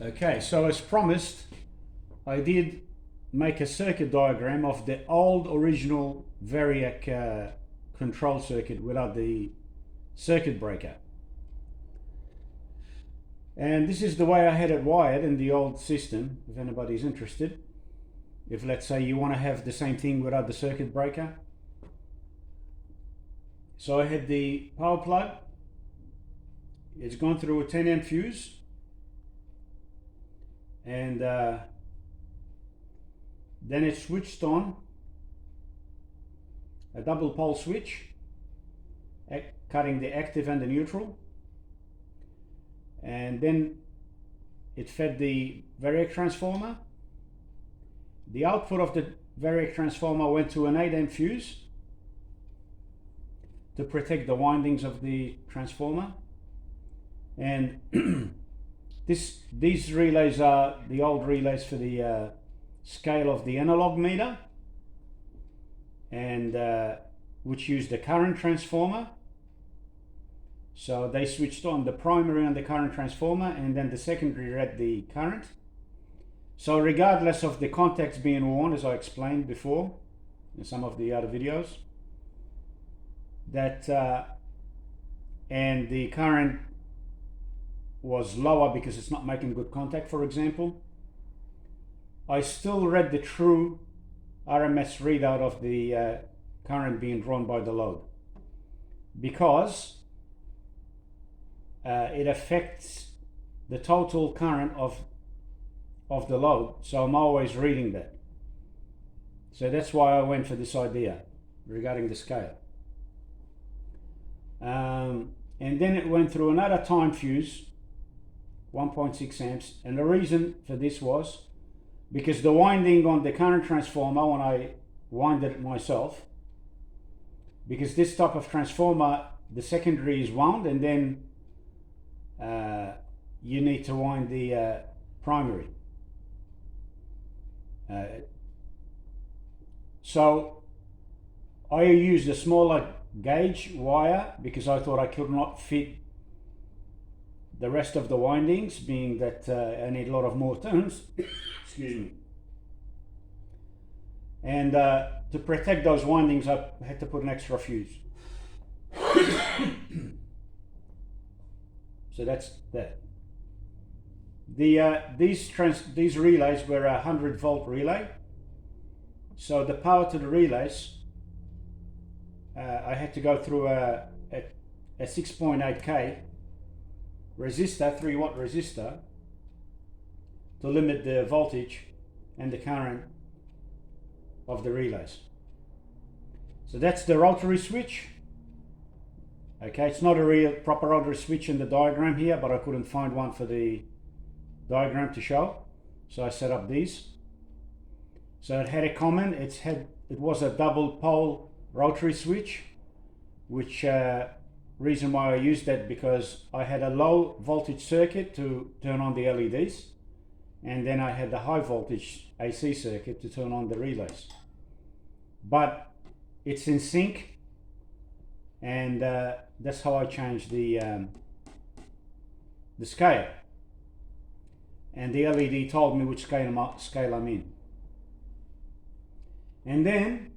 Okay, so as promised, I did make a circuit diagram of the old original Variac control circuit without the circuit breaker. And this is the way I had it wired in the old system, if anybody's interested. If let's say you want to have the same thing without the circuit breaker. So I had the power plug. It's gone through a 10 amp fuse. And then it switched on a double pole switch, cutting the active and the neutral. And then it fed the Variac transformer. The output of the Variac transformer went to an 8 amp fuse to protect the windings of the transformer. And these relays are the old relays for the scale of the analog meter, and which use the current transformer. So they switched on the primary on the current transformer, and then the secondary read the current. So regardless of the contacts being worn, as I explained before in some of the other videos, that and the current was lower because it's not making good contact, for example, I still read the true RMS readout of the current being drawn by the load, because it affects the total current of the load, so I'm always reading that. So that's why I went for this idea regarding the scale. And then it went through another time fuse, 1.6 amps, and the reason for this was because the winding on the current transformer, when I winded it myself, because this type of transformer, the secondary is wound, and then you need to wind the primary. So I used a smaller gauge wire because I thought I could not fit the rest of the windings, being that I need a lot of more turns. Excuse me. And to protect those windings, I had to put an extra fuse. So that's that. These relays were a 100-volt relay. So the power to the relays, I had to go through a 6.8K resistor, 3-watt resistor, to limit the voltage and the current of the relays. So that's the rotary switch. Okay, it's not a real proper rotary switch in the diagram here, but I couldn't find one for the diagram to show, so I set up these. So it had a common, it was a double pole rotary switch, which reason why I used that, because I had a low voltage circuit to turn on the LEDs, and then I had the high voltage AC circuit to turn on the relays. But it's in sync, and that's how I changed the scale. And the LED told me which scale I'm in. And then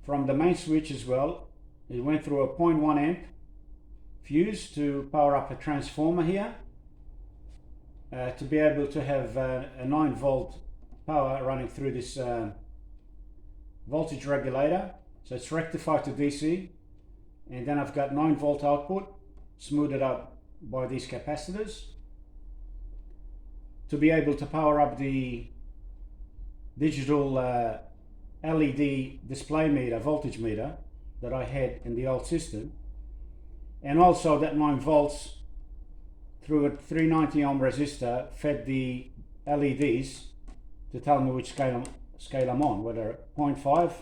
from the main switch as well, it went through a 0.1 amp fuse to power up a transformer here, to be able to have a 9-volt power running through this voltage regulator. So it's rectified to DC, and then I've got 9-volt output smoothed out by these capacitors to be able to power up the digital LED display meter, voltage meter, that I had in the old system, and also that 9 volts through a 390 ohm resistor fed the LEDs to tell me which scale I'm on, whether 0.5,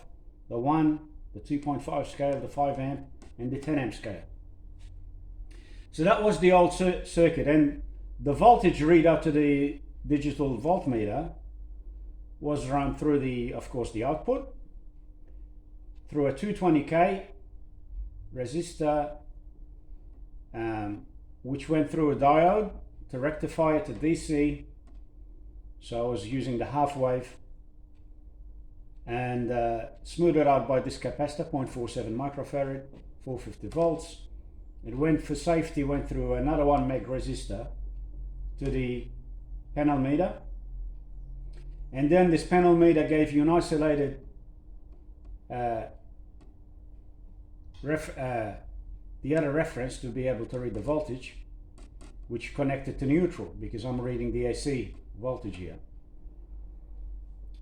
the 1, the 2.5 scale, the 5 amp, and the 10 amp scale. So that was the old circuit, and the voltage readout to the digital voltmeter was run through the, of course, the output, through a 220K resistor, which went through a diode to rectify it to DC. So I was using the half wave and smooth it out by this capacitor, 0.47 microfarad, 450 volts. It went, for safety, went through another 1 meg resistor to the panel meter, and then this panel meter gave you an isolated the other reference to be able to read the voltage, which connected to neutral because I'm reading the AC voltage here.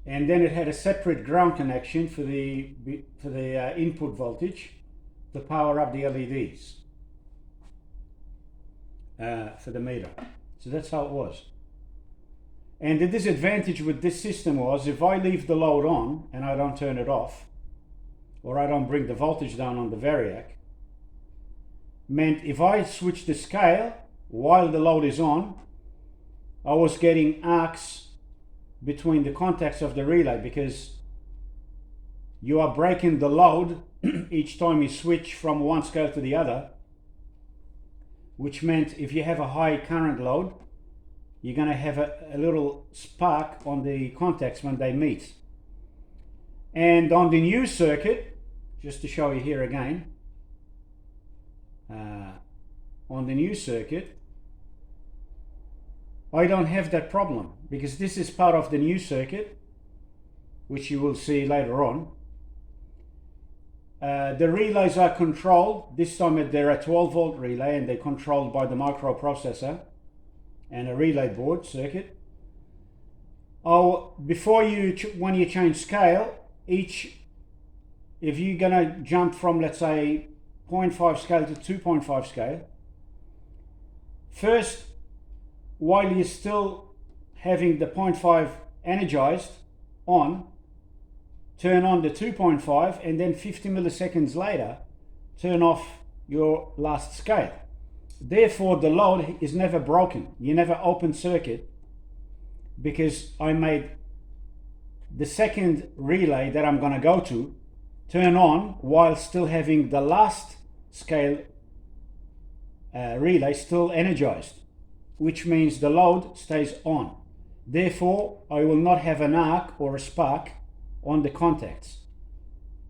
And then it had a separate ground connection for the input voltage to power up the LEDs for the meter. So that's how it was. And the disadvantage with this system was, if I leave the load on and I don't turn it off, or I don't bring the voltage down on the Variac, meant if I switch the scale while the load is on, I was getting arcs between the contacts of the relay, because you are breaking the load each time you switch from one scale to the other, which meant if you have a high current load, you're going to have a little spark on the contacts when they meet. And on the new circuit, just to show you here again, on the new circuit, I don't have that problem, because this is part of the new circuit, which you will see later on. The relays are controlled, this time they're a 12 volt relay, and they're controlled by the microprocessor and a relay board circuit. Before when you change scale, if you're gonna jump from, let's say, 0.5 scale to 2.5 scale, first, while you're still having the 0.5 energized on, turn on the 2.5, and then 50 milliseconds later, turn off your last scale. Therefore, the load is never broken. You never open circuit, because I made the second relay that I'm going to go to turn on while still having the last scale relay still energized, which means the load stays on. Therefore, I will not have an arc or a spark on the contacts.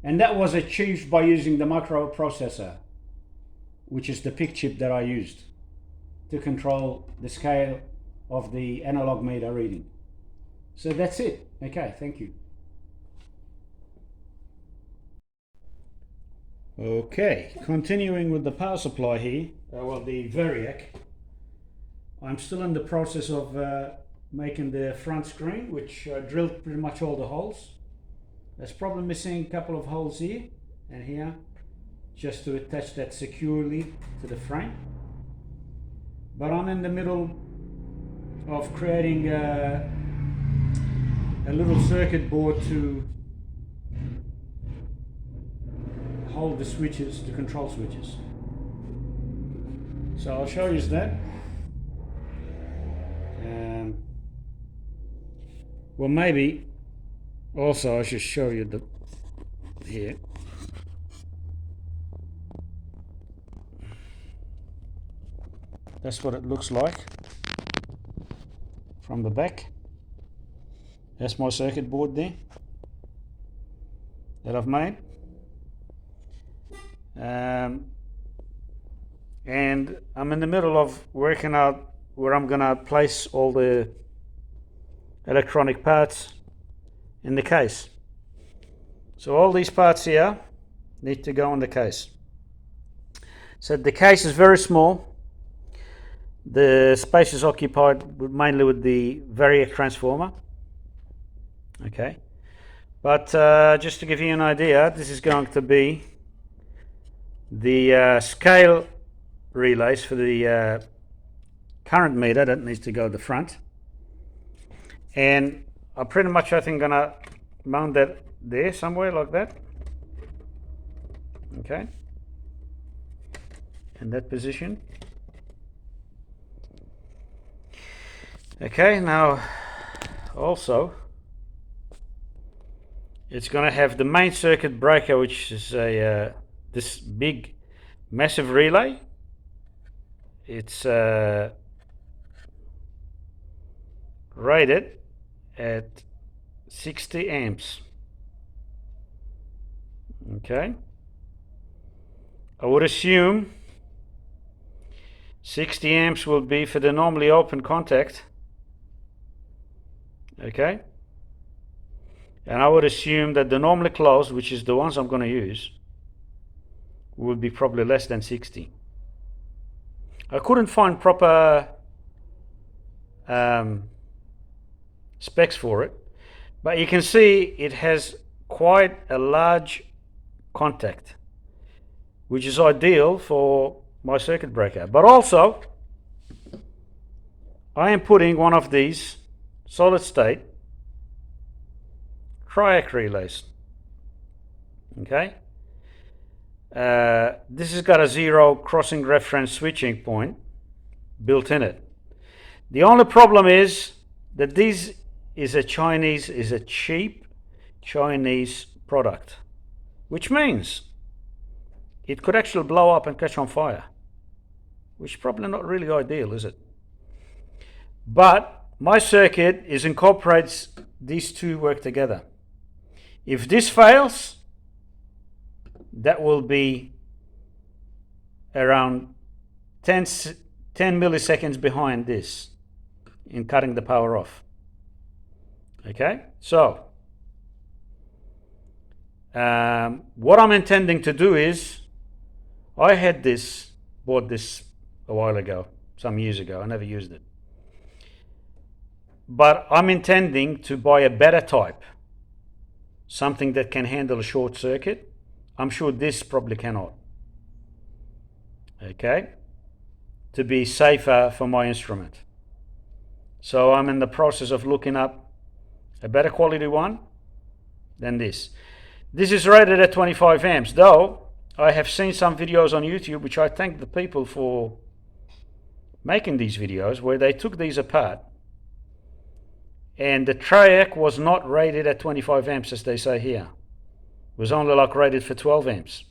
And that was achieved by using the microprocessor, which is the PIC chip that I used to control the scale of the analog meter reading. So that's it. Okay, thank you. Okay, continuing with the power supply here, the Variac. I'm still in the process of making the front screen, which I drilled pretty much all the holes. There's probably missing a couple of holes here and here, just to attach that securely to the frame. But I'm in the middle of creating a little circuit board to hold the switches, the control switches. So I'll show you that. Well, maybe also I should show you here. That's what it looks like from the back. That's my circuit board there that I've made. And I'm in the middle of working out where I'm gonna place all the electronic parts in the case. So all these parts here need to go in the case. So the case is very small. The space is occupied mainly with the Variac transformer. Okay, but just to give you an idea, this is going to be the scale relays for the current meter that needs to go to the front. And I'm pretty much, I think, gonna mount that there somewhere like that. Okay, in that position. Okay, now also it's gonna have the main circuit breaker, which is a this big massive relay. It's rated at 60 amps. Okay, I would assume 60 amps will be for the normally open contact. Okay, and I would assume that the normally closed, which is the ones I'm going to use, will be probably less than 60. I couldn't find proper specs for it, but you can see it has quite a large contact, which is ideal for my circuit breaker. But also, I am putting one of these solid state Variac relays. Okay, this has got a zero crossing reference switching point built in it. The only problem is that this is a cheap Chinese product, which means it could actually blow up and catch on fire, which is probably not really ideal, is it? But my circuit incorporates these two work together. If this fails, that will be around 10 milliseconds behind this in cutting the power off. Okay, so what I'm intending to do is, I had bought this a while ago, some years ago. I never used it, but I'm intending to buy a better type, something that can handle a short circuit. I'm sure this probably cannot. Okay, to be safer for my instrument. So I'm in the process of looking up a better quality one than this. This is rated at 25 amps, though I have seen some videos on YouTube, which I thank the people for making these videos, where they took these apart, and the Variac was not rated at 25 amps as they say here. It was only like rated for 12 amps.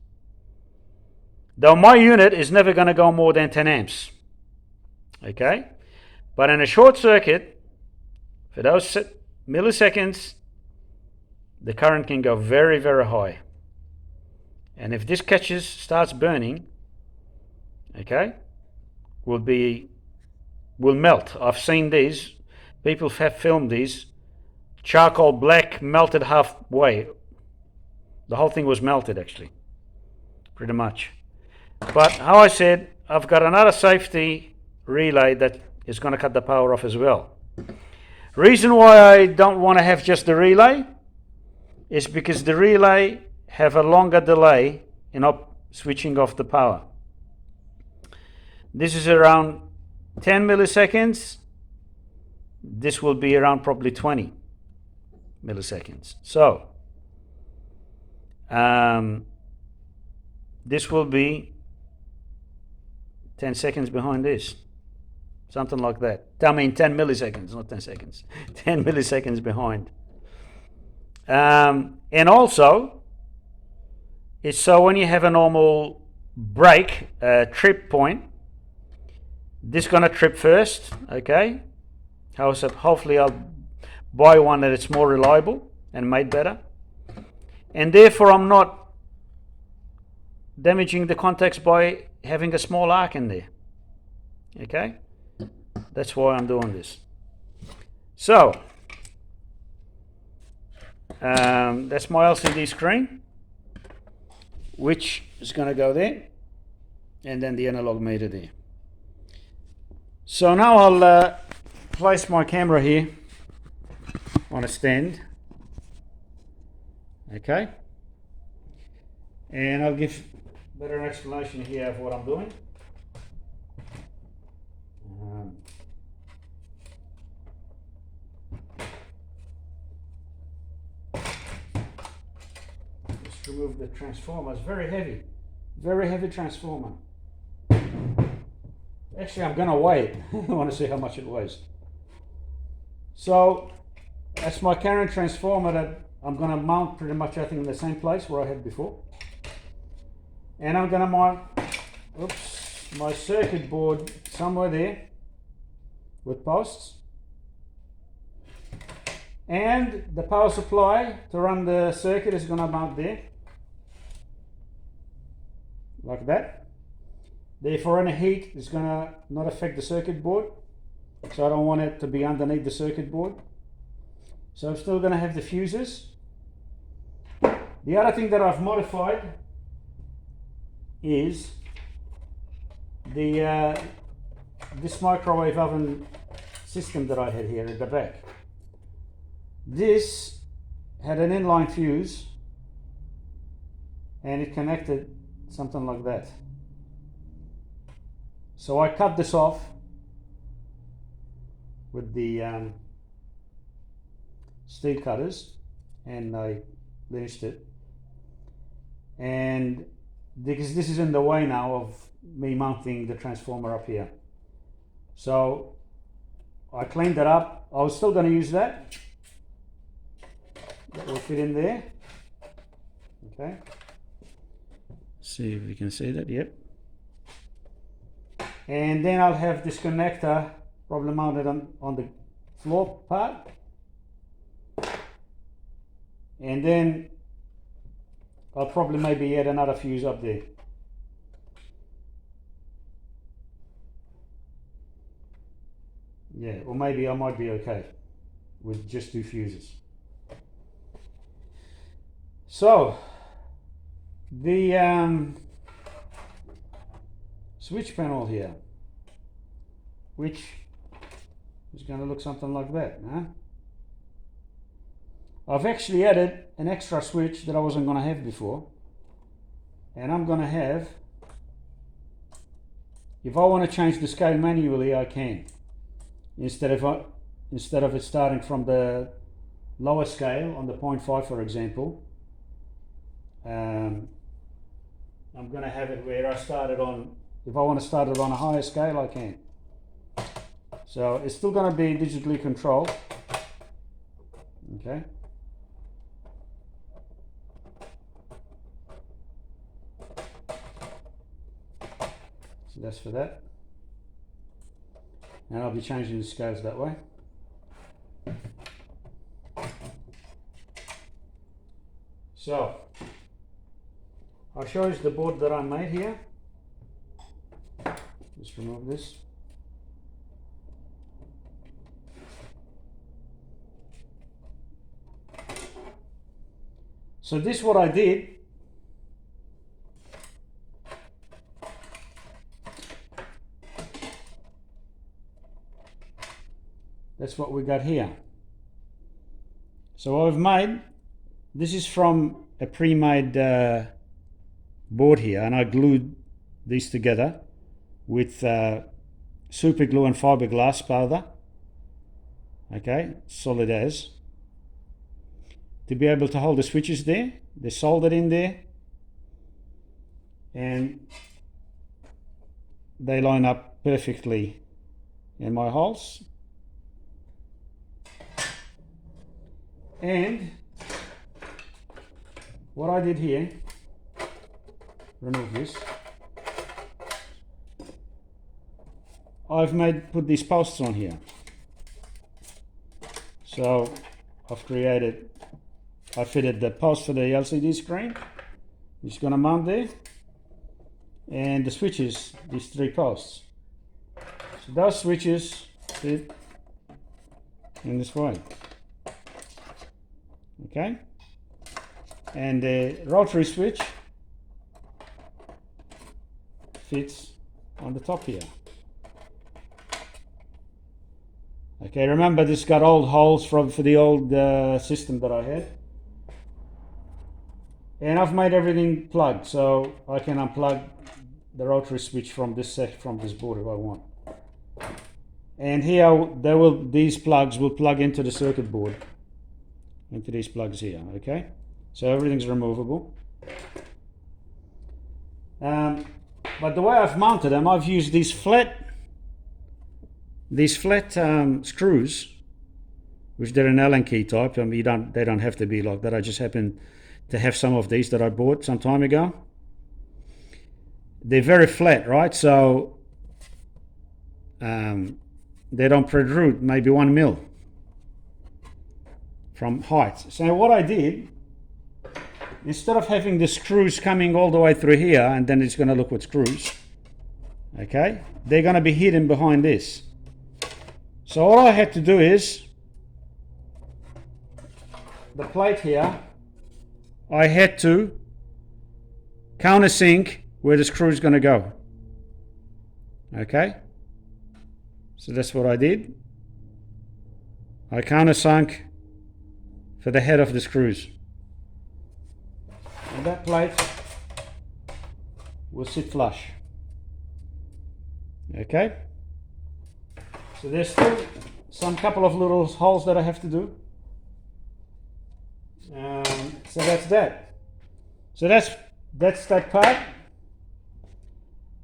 Though my unit is never going to go more than 10 amps. Okay, but in a short circuit, for those milliseconds, the current can go very, very high. And if this starts burning, okay, will melt. I've seen these. People have filmed these. Charcoal black, melted halfway. The whole thing was melted, actually, pretty much. But how I said, I've got another safety relay that is going to cut the power off as well. Reason why I don't want to have just the relay is because the relay have a longer delay in switching off the power. This is around 10 milliseconds. This will be around probably 20 milliseconds. So this will be 10 seconds behind this, something like that. I mean 10 milliseconds, not 10 seconds. 10 milliseconds behind. And also, it's so when you have a normal break trip point, this is going to trip first. Okay, hopefully I'll buy one that it's more reliable and made better, and therefore I'm not damaging the contacts by having a small arc in there. Okay, that's why I'm doing this. So that's my LCD screen, which is going to go there, and then the analog meter there. So now I'll place my camera here on a stand. Okay, and I'll give better explanation here of what I'm doing. Just remove the transformer. It's very heavy transformer. Actually, I'm going to weigh it. I want to see how much it weighs. So that's my current transformer that I'm going to mount pretty much, I think, in the same place where I had before. And I'm going to mount my circuit board somewhere there with posts. And the power supply to run the circuit is going to mount there, like that. Therefore any heat is going to not affect the circuit board, so I don't want it to be underneath the circuit board. So I'm still going to have the fuses. The other thing that I've modified is the this microwave oven system that I had here at the back. This had an inline fuse and it connected something like that. So I cut this off with the steel cutters and I finished it. And because this is in the way now of me mounting the transformer up here, so I cleaned it up. I was still going to use that. That will fit in there. Okay. See if you can see that. Yep. And then I'll have this connector probably mounted on the floor part. And then I'll probably maybe add another fuse up there. Yeah, or maybe I might be okay with just 2 fuses. So the switch panel here, which is going to look something like that. Huh? I've actually added an extra switch that I wasn't going to have before, and I'm going to have, if I want to change the scale manually, I can. Instead of it starting from the lower scale on the 0.5, for example, I'm going to have it where I started on, if I want to start it on a higher scale, I can. So it's still going to be digitally controlled. Okay. So that's for that. And I'll be changing the scales that way. So I'll show you the board that I made here. Just remove this. So this is what I did. That's what we got here. So I've made, this is from a pre-made board here, and I glued these together with super glue and fiberglass powder. Okay, solid as, to be able to hold the switches there. They're soldered in there and they line up perfectly in my holes. And what I did here, remove this, I've put these posts on here. So I fitted the post for the LCD screen. It's going to mount there, and the switches, these 3 posts. So those switches fit in this way. Okay, and the rotary switch fits on the top here. Okay, remember this got old holes for the old system that I had, and I've made everything plugged, so I can unplug the rotary switch from this board if I want. And here these plugs will plug into the circuit board, into these plugs here. Okay, so everything's removable. But the way I've mounted them, I've used these flat screws, which they're an Allen key type. I mean, they don't have to be like that. I just happen to have some of these that I bought some time ago. They're very flat, right? So they don't protrude, maybe 1 mil. from height. So what I did, instead of having the screws coming all the way through here and then it's going to look with screws, okay, they're going to be hidden behind this. So all I had to do is, the plate here, I had to countersink where the screw is going to go. Okay, so that's what I did. I countersunk for the head of the screws. And that plate will sit flush. Okay, so there's still some couple of little holes that I have to do. So that's that. So that's that part.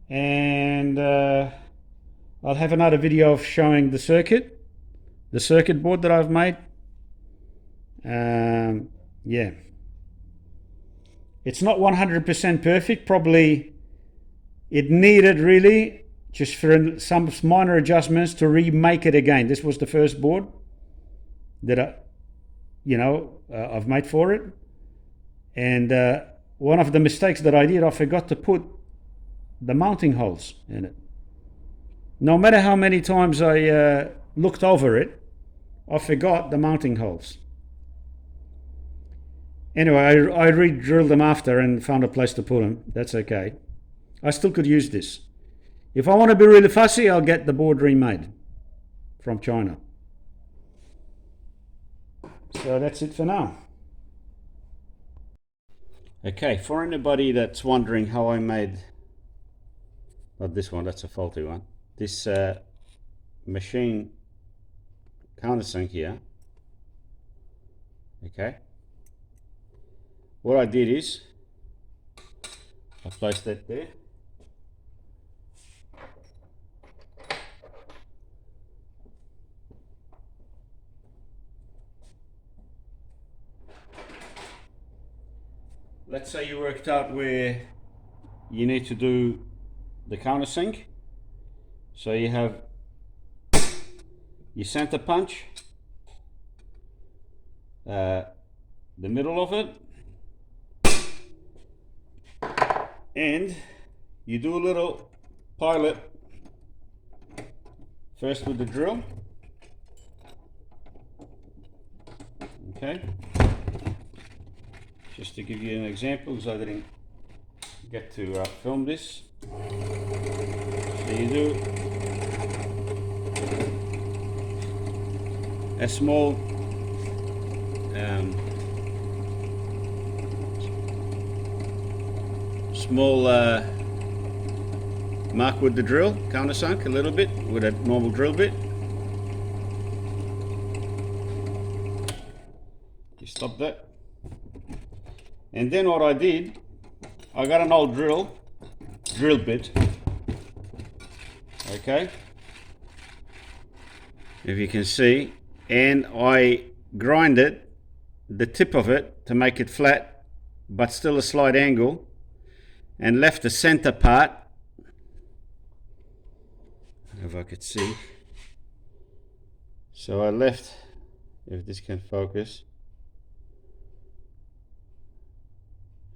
And I'll have another video of showing the circuit board that I've made. Yeah, it's not 100% perfect. Probably it needed really just for some minor adjustments to remake it again. This was the first board that I've made for it, and one of the mistakes that I did, I forgot to put the mounting holes in it. No matter how many times I looked over it, I forgot the mounting holes. Anyway, I re-drilled them after and found a place to put them. That's okay. I still could use this. If I want to be really fussy, I'll get the board remade from China. So that's it for now. Okay, for anybody that's wondering how I made, not this one, that's a faulty one, this machine countersink here, okay, what I did is I placed that there, let's say you worked out where you need to do the countersink. So you have your center punch, the middle of it, and you do a little pilot first with the drill. Okay, just to give you an example, because I didn't get to film this. So you do a small mark with the drill, countersunk a little bit with a normal drill bit. You stop that. And then what I did, I got an old drill bit, okay, if you can see, and I grinded the tip of it to make it flat but still a slight angle, and left the center part, if I could see, so I left, if this can focus,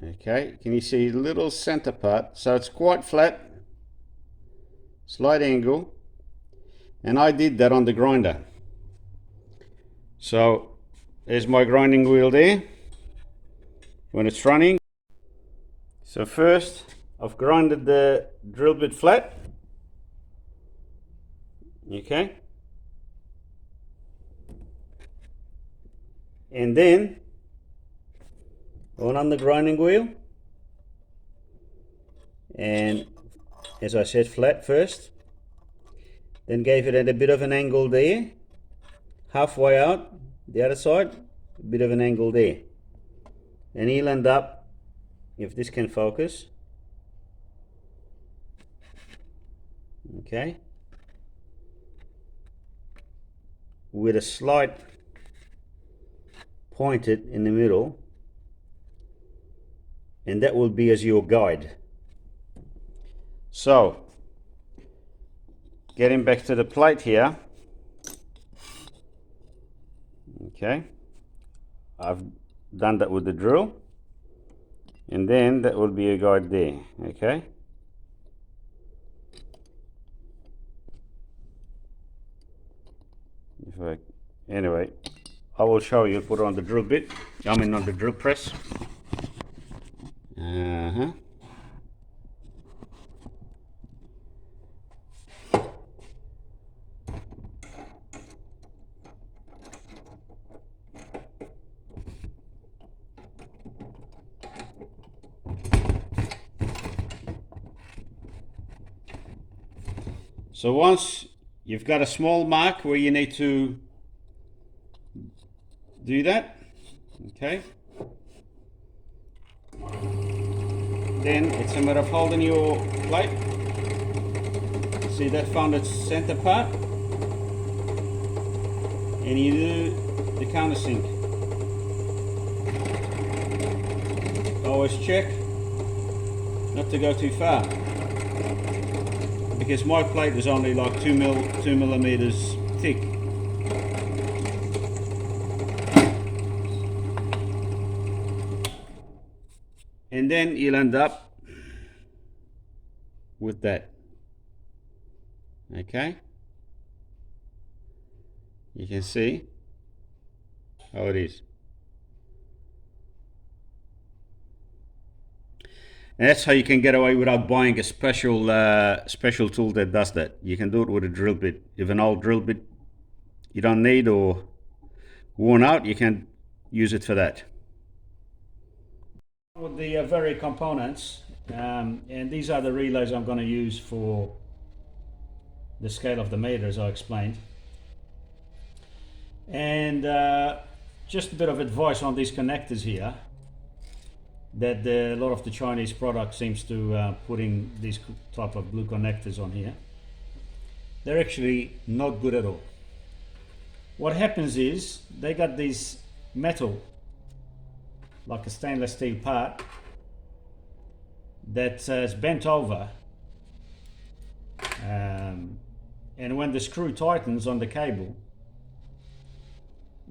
okay, can you see the little center part? So it's quite flat, slight angle, and I did that on the grinder. So there's my grinding wheel there when it's running. So first I've grinded the drill bit flat, okay, and then on the grinding wheel, and as I said, flat first, then gave it at a bit of an angle there, halfway out the other side, a bit of an angle there, and he'll end up, if this can focus, okay, with a slight pointed in the middle, and that will be as your guide. So getting back to the plate here, okay, I've done that with the drill, and then that will be a guide there. Okay, anyway, I will show you. Put it on the drill bit, I mean on the drill press. So once you've got a small mark where you need to do that, okay, then it's a matter of holding your plate. See that found its center part, and you do the countersink. Always check not to go too far, because my plate is only like 2 millimeters thick. And then you'll end up with that. Okay, you can see how it is. And that's how you can get away without buying a special tool that does that. You can do it with a drill bit. If an old drill bit you don't need or worn out, you can use it for that. With the Variac components, and these are the relays I'm going to use for the scale of the meter, as I explained. And just a bit of advice on these connectors here, that a lot of the Chinese product seems to putting these type of blue connectors on here. They're actually not good at all. What happens is they got these metal, like a stainless steel part, that is bent over, and when the screw tightens on the cable,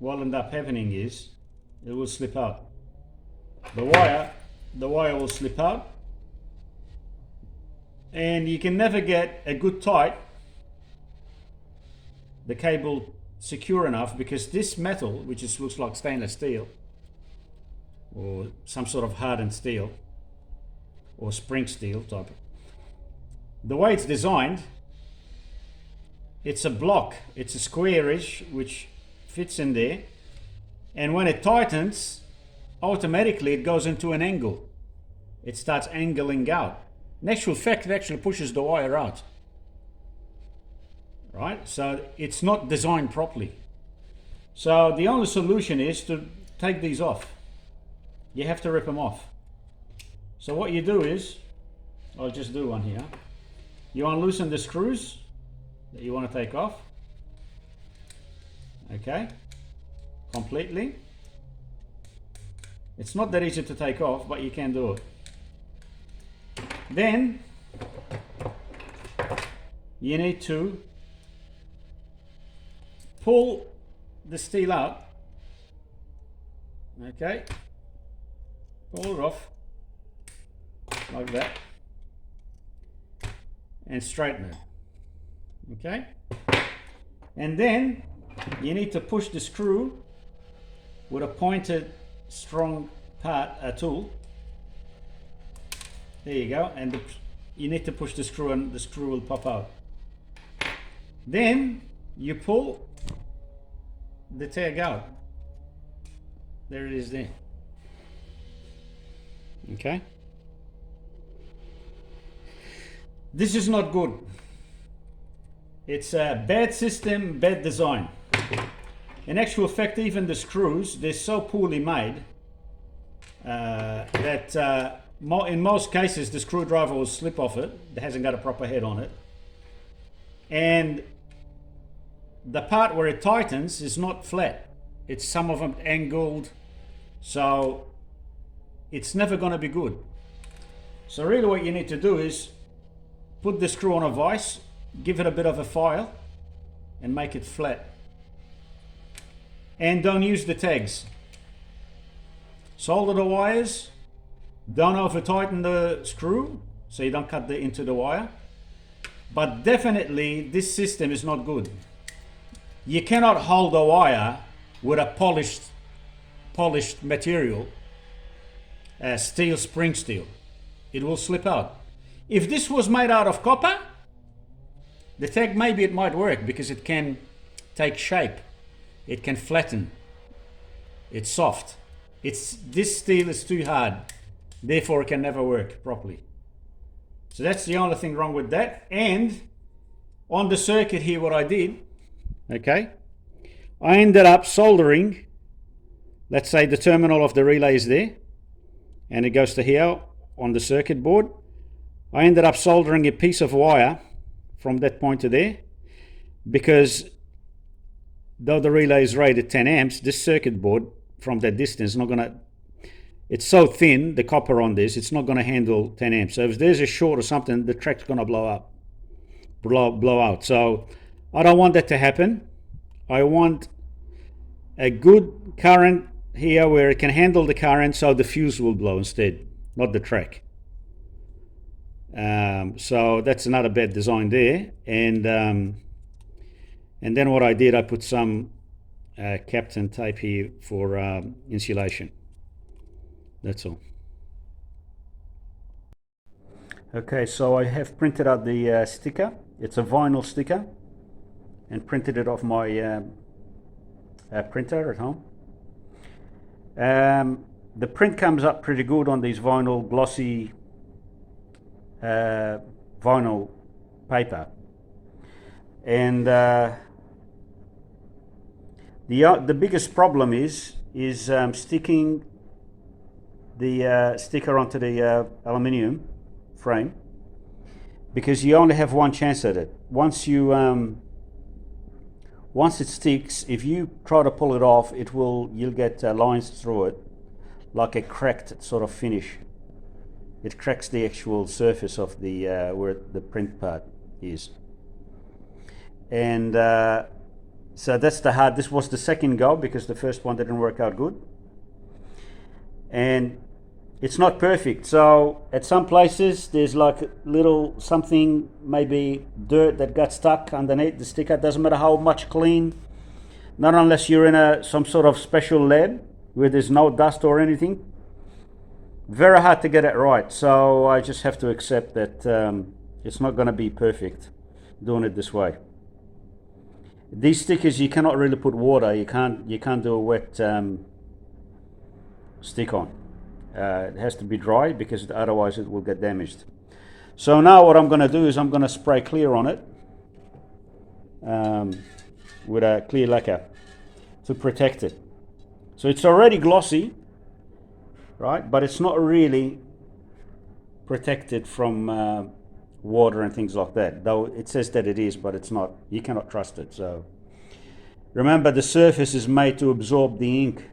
what will end up happening is it will slip out. The wire will slip out, and you can never get a good tight, the cable secure enough, because this metal, which looks like stainless steel or some sort of hardened steel or spring steel type, the way it's designed, it's a block, it's a squarish which fits in there, and when it tightens, automatically it goes into an angle. It starts angling out. In actual fact, it actually pushes the wire out. Right? So it's not designed properly. So the only solution is to take these off. You have to rip them off. So what you do is, I'll just do one here. You unloosen the screws that you want to take off. Okay, completely. It's not that easy to take off, but you can do it. Then you need to pull the steel out. Okay, pull it off like that and straighten it. Okay, and then you need to push the screw with a pointed strong part, a tool. There you go, and you need to push the screw and the screw will pop out. Then you pull the tag out. There it is there. Okay, this is not good. It's a bad system, bad design. In actual fact, even the screws, they're so poorly made that in most cases the screwdriver will slip off it. It hasn't got a proper head on it, and the part where it tightens is not flat. It's some of them angled, so it's never going to be good. So really what you need to do is put the screw on a vise, give it a bit of a file and make it flat. And don't use the tags. solder the wires, don't over tighten the screw so you don't cut into the wire. But definitely this system is not good. You cannot hold a wire with a polished material, steel, spring steel. It will slip out. If this was made out of copper, the tag, maybe it might work because it can take shape, it can flatten, it's soft. This steel is too hard, therefore it can never work properly. So that's the only thing wrong with that. And on the circuit here, what I did, okay, I ended up soldering, let's say the terminal of the relay is there, and it goes to here on the circuit board. I ended up soldering a piece of wire from that point to there, because though the relay is rated 10 amps, this circuit board from that distance is not gonna, it's so thin, the copper on this, it's not gonna handle 10 amps. So if there's a short or something, the track's gonna blow out. So I don't want that to happen. I want a good current here where it can handle the current, so the fuse will blow instead, not the track. So that's another bad design there. And then what I did, I put some Captain tape here for insulation. That's all. Okay, so I have printed out the sticker. It's a vinyl sticker, and printed it off my printer at home. The print comes up pretty good on these vinyl, glossy vinyl paper, and the biggest problem is sticking the sticker onto the aluminium frame, because you only have one chance at it. Once it sticks, if you try to pull it off, you'll get lines through it, like a cracked sort of finish. It cracks the actual surface of the where the print part is. And so that's this was the second go, because the first one didn't work out good. And it's not perfect. So at some places there's like little something, maybe dirt that got stuck underneath the sticker. Doesn't matter how much clean, not unless you're in some sort of special lab where there's no dust or anything. Very hard to get it right. So I just have to accept that it's not going to be perfect doing it this way. These stickers, you cannot really put water. You can't do a wet stick on. It has to be dry, because otherwise it will get damaged. So now what I'm going to do is I'm going to spray clear on it with a clear lacquer to protect it. So it's already glossy, right? But it's not really protected from water and things like that. Though it says that it is, but it's not. You cannot trust it. So remember, the surface is made to absorb the ink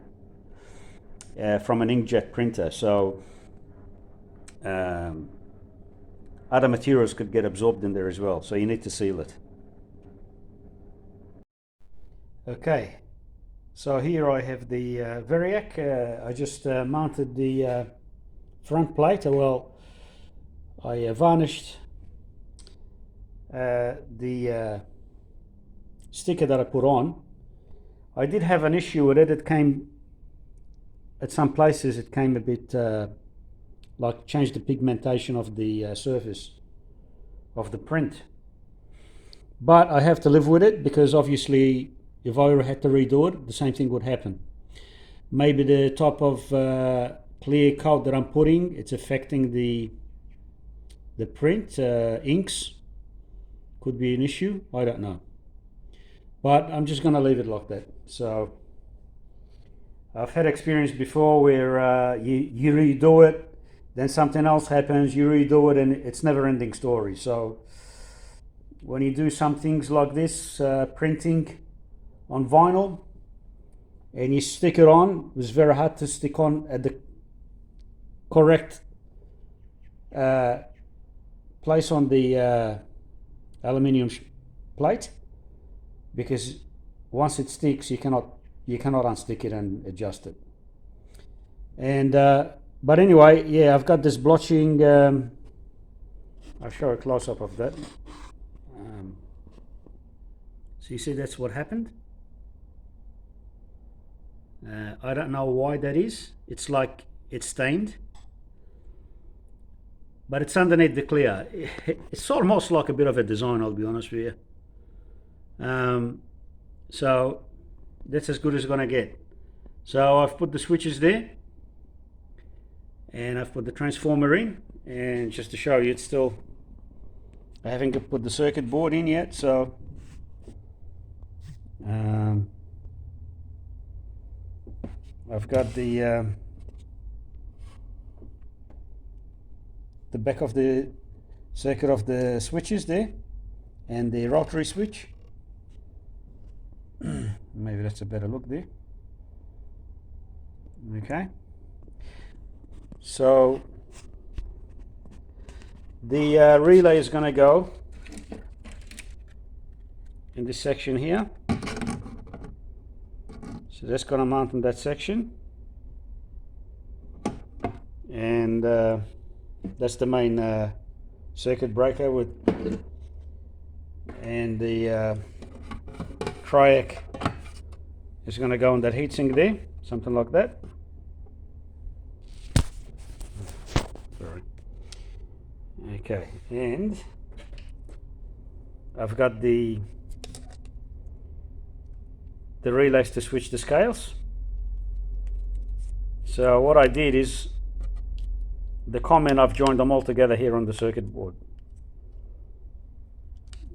from an inkjet printer, so other materials could get absorbed in there as well, so you need to seal it. Okay, so here I have the Variac. I just mounted the front plate. I varnished the sticker that I put on. I did have an issue with it. It came, at some places it came a bit like changed the pigmentation of the surface of the print. But I have to live with it, because obviously if I had to redo it, the same thing would happen. Maybe the type of clear coat that I'm putting, it's affecting the print inks. Could be an issue, I don't know. But I'm just going to leave it like that. So I've had experience before where you redo it, then something else happens, you redo it, and it's never ending story. So when you do some things like this, printing on vinyl, and you stick it on, it's very hard to stick on at the correct place on the aluminium plate, because once it sticks, you cannot unstick it and adjust it. And but anyway, yeah, I've got this blotching. I'll show a close-up of that. So you see that's what happened. I don't know why that is. It's like it's stained, but it's underneath the clear. It's almost like a bit of a design, I'll be honest with you. So that's as good as it's gonna get. So I've put the switches there, and I've put the transformer in, and just to show you, it's still, I haven't put the circuit board in yet, so I've got the back of the circuit of the switches there, and the rotary switch. Maybe that's a better look there. Okay, so the relay is going to go in this section here. So that's going to mount in that section, and that's the main circuit breaker with, and the Variac is going to go in that heatsink there, something like that. Sorry. Okay, and I've got the relays to switch the scales. So what I did is the comment, I've joined them all together here on the circuit board,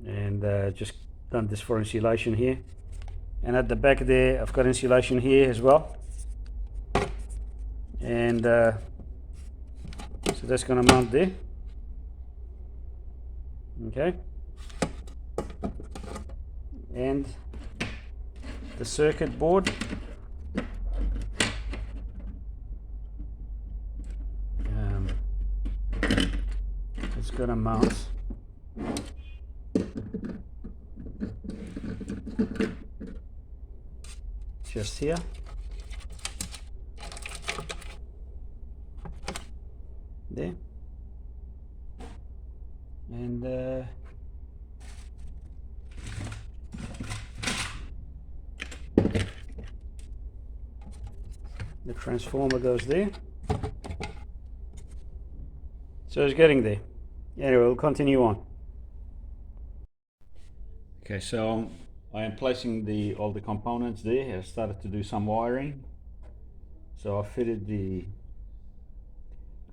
and just done this for insulation here, and at the back there I've got insulation here as well, and so that's going to mount there. Okay, and the circuit board it's going to mount just here. There. And the transformer goes there. So it's getting there. Anyway, we'll continue on. Okay, so I am placing all the components there. I started to do some wiring. So I fitted the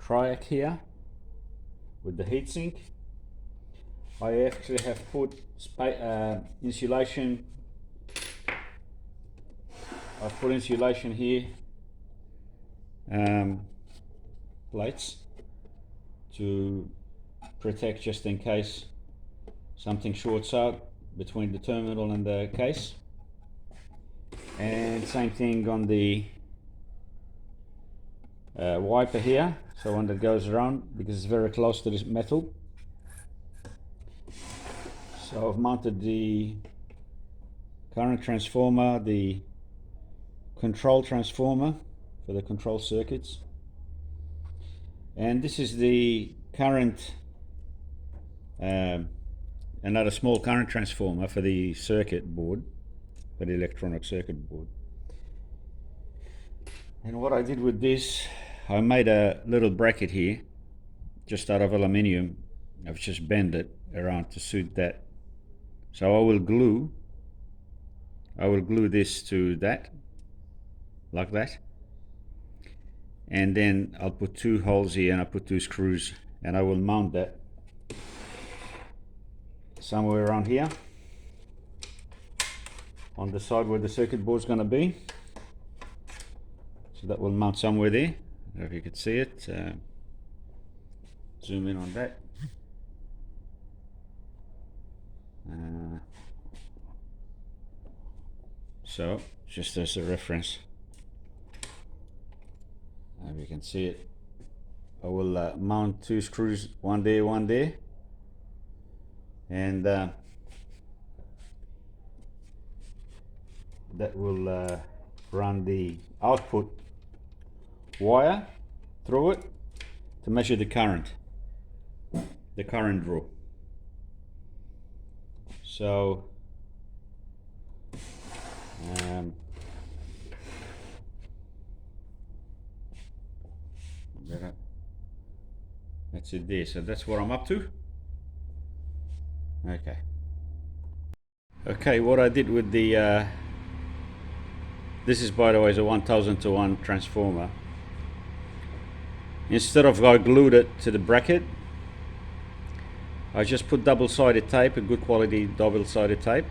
Variac here with the heatsink. I actually have put insulation. I've put insulation here, plates to protect just in case something shorts out between the terminal and the case. And same thing on the wiper here, so when that goes around, because it's very close to this metal. So I've mounted the current transformer, the control transformer for the control circuits, and this is the current, another small current transformer for the circuit board, for the electronic circuit board. And what I did with this, I made a little bracket here just out of aluminium. I've just bent it around to suit that. So I will glue this to that, like that, and then I'll put two holes here and I'll put two screws, and I will mount that somewhere around here on the side where the circuit board is going to be. So that will mount somewhere there. I don't know if you could see it. Zoom in on that. So just as a reference, if you can see it, I will mount two screws, one there, and that will run the output wire through it to measure the current draw. So that's it there. So that's what I'm up to. Okay, what I did with the this is, by the way, is a 1000-to-1 transformer. Instead of I glued it to the bracket, I just put double-sided tape, a good quality double-sided tape,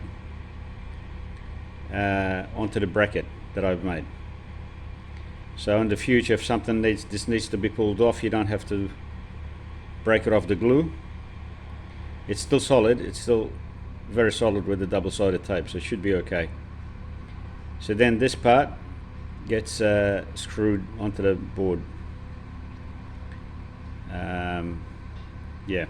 onto the bracket that I've made. So in the future, if something needs to be pulled off, you don't have to break it off the glue. It's still solid. It's still very solid with the double-sided tape, so it should be okay. So then this part gets screwed onto the board. Yeah.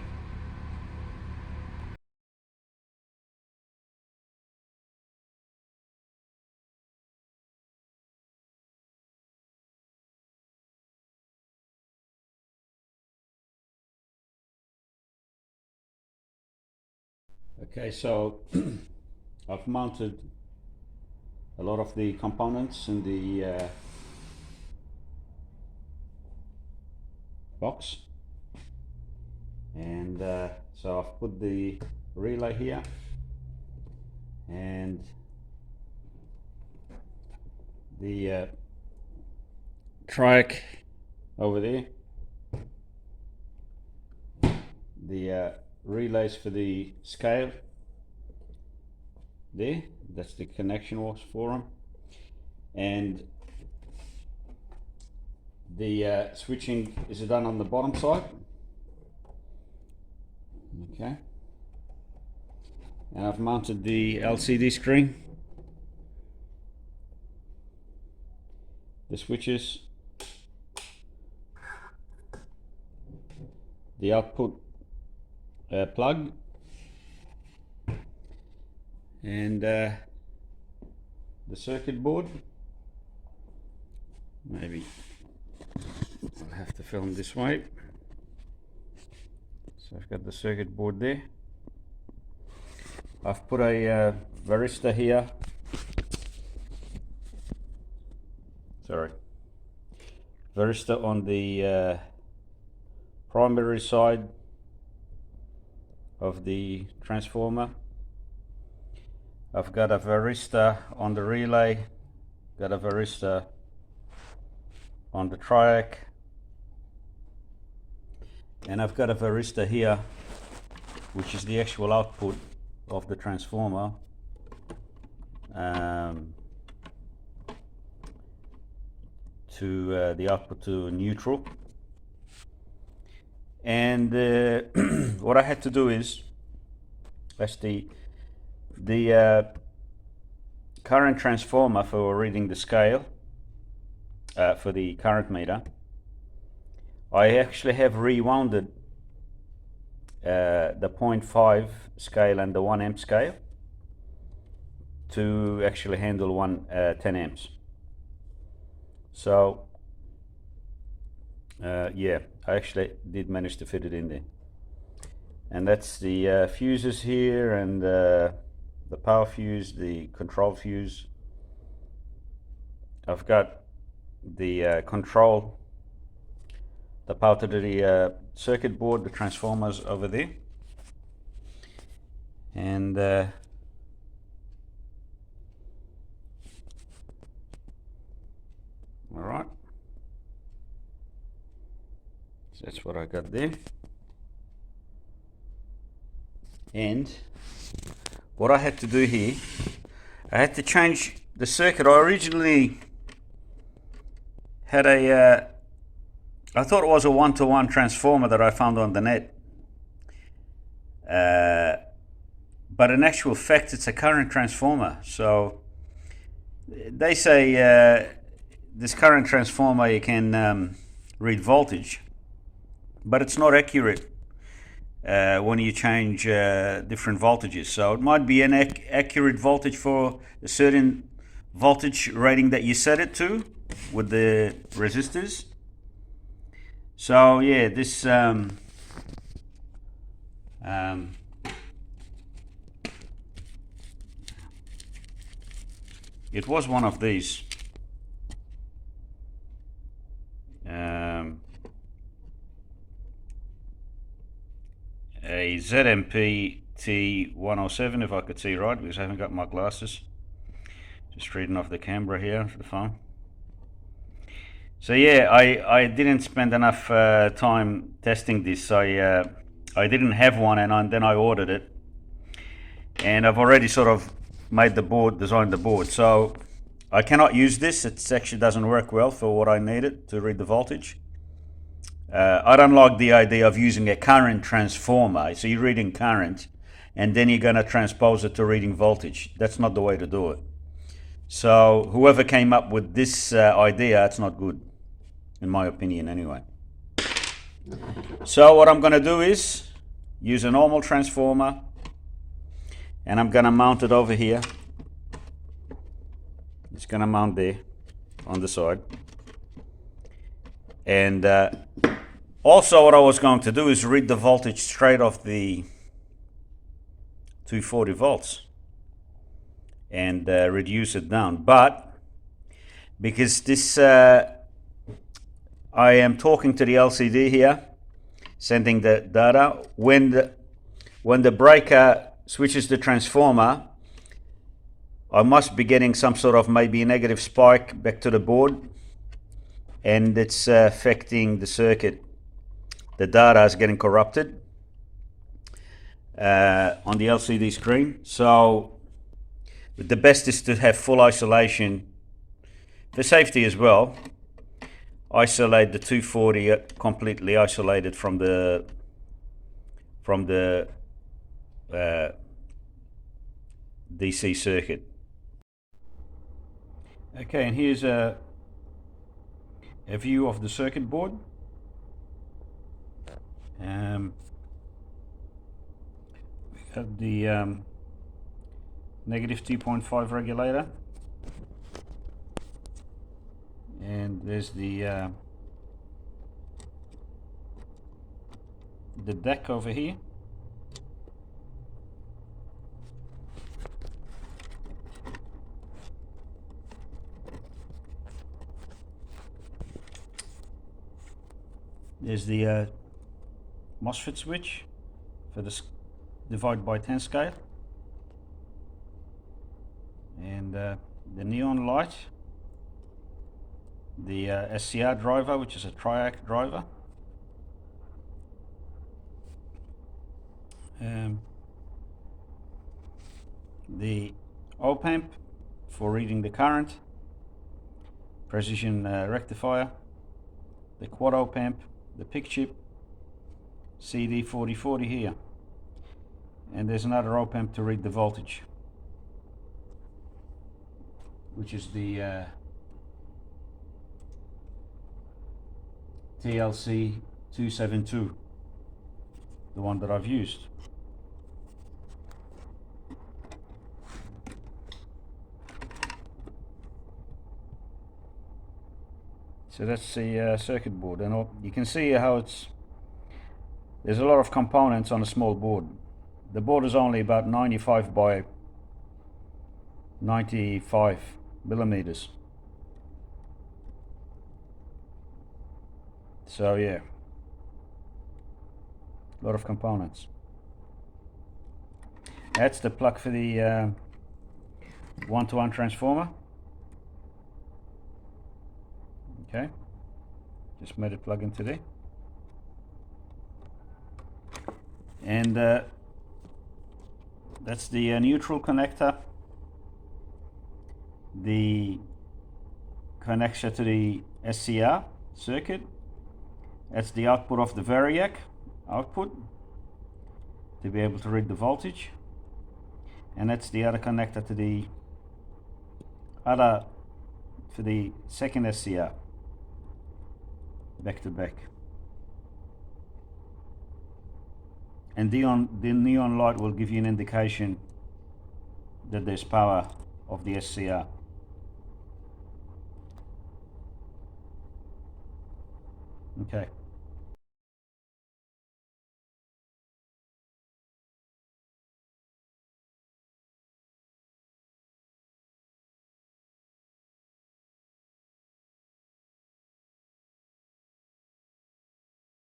Okay, so I've mounted a lot of the components in the box, and so I've put the relay here and the Variac over there, the relays for the scale there, that's the connection was for them, and the switching is done on the bottom side. Okay, and I've mounted the LCD screen, the switches, the output plug, and the circuit board. Maybe I'll have to film this way. So I've got the circuit board there. I've put a varistor here. Varistor on the primary side of the transformer. I've got a varistor on the relay, got a varistor on the Variac, and I've got a varistor here, which is the actual output of the transformer, to the output to neutral. And what I had to do is, that's the current transformer for reading the scale for the current meter. I actually have rewounded the 0.5 scale and the 1 amp scale to actually handle 10 amps. So yeah, I actually did manage to fit it in there. And that's the fuses here, and the power fuse, the control fuse. I've got the control, the power to the circuit board, the transformers over there, and all right, so that's what I got there. And what I had to do here, I had to change the circuit. I originally had a I thought it was a 1-to-1 transformer that I found on the net, but in actual fact it's a current transformer. So they say this current transformer, you can read voltage, but it's not accurate when you change different voltages. So it might be an accurate voltage for a certain voltage rating that you set it to with the resistors, So yeah, this it was one of these. A ZMP T107, if I could see right, because I haven't got my glasses. Just reading off the camera here for the phone. So yeah, I didn't spend enough time testing this. I didn't have one, and then I ordered it, and I've already sort of made the board, designed the board. So I cannot use this. It actually doesn't work well for what I needed to read the voltage. I don't like the idea of using a current transformer. So you're reading current, and then you're going to transpose it to reading voltage. That's not the way to do it. So whoever came up with this idea, it's not good, in my opinion anyway. So what I'm going to do is use a normal transformer, and I'm going to mount it over here. It's going to mount there on the side. And also what I was going to do is read the voltage straight off the 240 volts and reduce it down. But because this I am talking to the LCD here, sending the data, when the breaker switches the transformer, I must be getting some sort of maybe a negative spike back to the board, and it's affecting the circuit. The data is getting corrupted on the LCD screen. So the best is to have full isolation for safety as well. Isolate the 240 completely isolated from the DC circuit. Okay, and here's a view of the circuit board. We have the negative 2.5 regulator, and there's the deck over here. There's the MOSFET switch for the divide by 10 scale, and the neon light, the SCR driver, which is a Variac driver, the op amp for reading the current, precision rectifier, the quad op amp, the PIC chip, CD4040 here, and there's another op amp to read the voltage, which is the TLC 272, the one that I've used. So that's the circuit board, and you can see how there's a lot of components on a small board. The board is only about 95 by 95 millimeters. So yeah, a lot of components. That's the plug for the one-to-one transformer. Okay, just made it plug into there. And that's the neutral connector, the connection to the SCR circuit. That's the output of the Variac output to be able to read the voltage, and that's the other connector to the other for the second SCR, back to back. And the neon light will give you an indication that there's power of the SCR. Okay.